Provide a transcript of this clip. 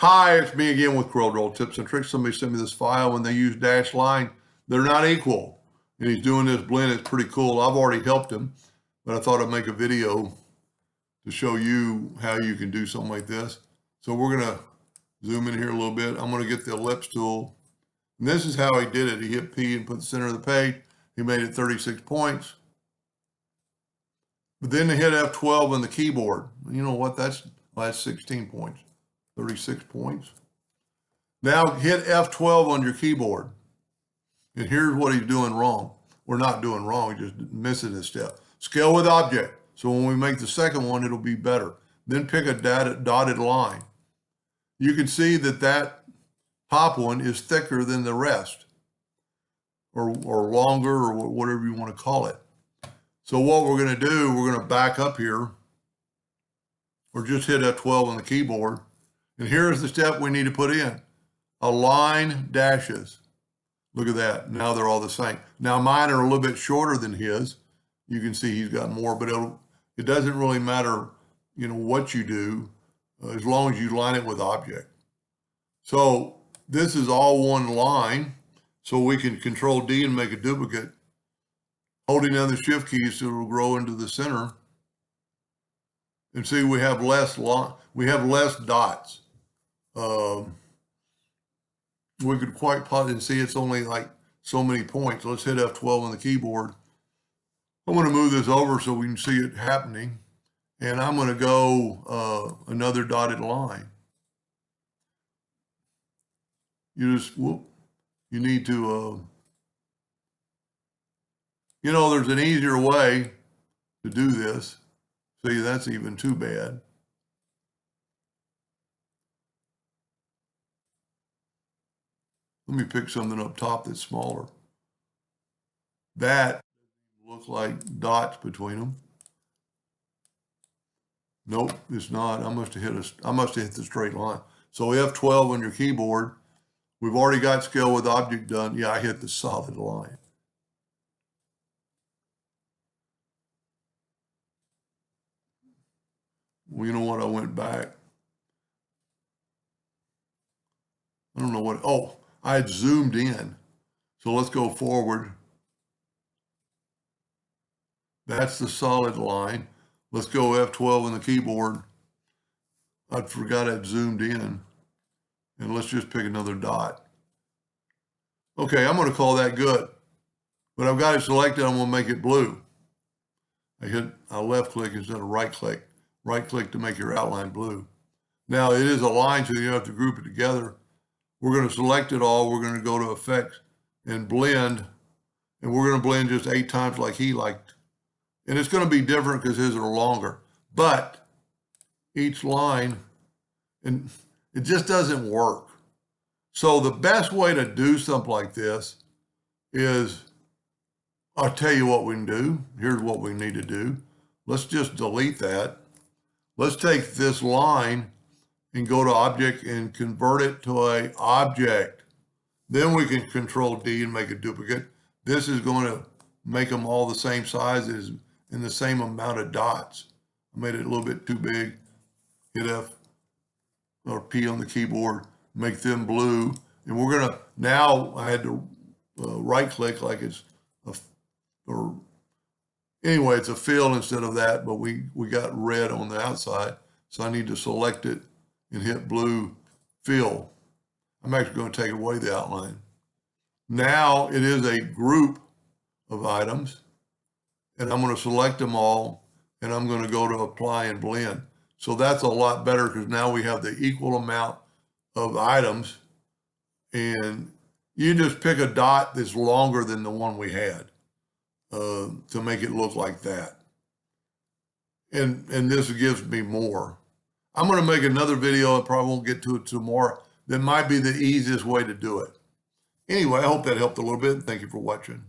Hi, it's me again with Corel tips and tricks. Somebody sent me this file when they use dash line. They're not equal. And he's doing this blend. It's pretty cool. I've already helped him, but I thought I'd make a video to show you how you can do something like this. So we're going to zoom in here a little bit. I'm going to get the ellipse tool. And this is how he did it. He hit P and put the center of the page. He made it 36 points. But then he hit F12 on the keyboard. You know what? That's 16 points. 36 points. Now hit F12 on your keyboard. And here's what he's doing wrong. We're not doing wrong, he's just missing a step. Scale with object. So when we make the second one, it'll be better. Then pick a dotted line. You can see that that top one is thicker than the rest, or longer, or whatever you want to call it. So what we're going to do, we're going to back up here, or just hit F12 on the keyboard. And here's the step we need to put in. Align dashes. Look at that. Now they're all the same. Now mine are a little bit shorter than his. You can see he's got more, but it doesn't really matter, what you do, as long as you line it with object. So this is all one line. So we can Control D and make a duplicate, holding down the Shift key so it'll grow into the center. And see, we have less dots. We could quite plot and see it's only like so many points. Let's hit F12 on the keyboard. I'm going to move this over so we can see it happening. And I'm going to go another dotted line. You need to, there's an easier way to do this. See, that's even too bad. Let me pick something up top that's smaller. That looks like dots between them. Nope, it's not. I must have hit the straight line. So F12 on your keyboard. We've already got scale with object done. Yeah, I hit the solid line. Well, you know what? I went back. I don't know what. Oh, I had zoomed in. So let's go forward. That's the solid line. Let's go F12 on the keyboard. I forgot I'd zoomed in. And let's just pick another dot. Okay, I'm going to call that good. But I've got it selected. I'm going to make it blue. I left click instead of right click. Right click to make your outline blue. Now it is a line, so you have to group it together. We're going to select it all. We're going to go to Effects and Blend. And we're going to blend just 8 times like he liked. And it's going to be different because his are longer. But each line, and it just doesn't work. So the best way to do something like this is, I'll tell you what we can do. Here's what we need to do. Let's just delete that. Let's take this line and go to Object and convert it to an object. Then we can Control D and make a duplicate. This is going to make them all the same sizes and the same amount of dots. I made it a little bit too big. Hit F or P on the keyboard, make them blue. And we're going to, now I had to right click like it's anyway, it's a fill instead of that, but we got red on the outside. So I need to select it and hit blue fill. I'm actually going to take away the outline. Now it is a group of items, and I'm going to select them all, and I'm going to go to apply and blend. So that's a lot better because now we have the equal amount of items, and you just pick a dot that's longer than the one we had to make it look like that. And this gives me more. I'm going to make another video. I probably won't get to it tomorrow. That might be the easiest way to do it. Anyway, I hope that helped a little bit. Thank you for watching.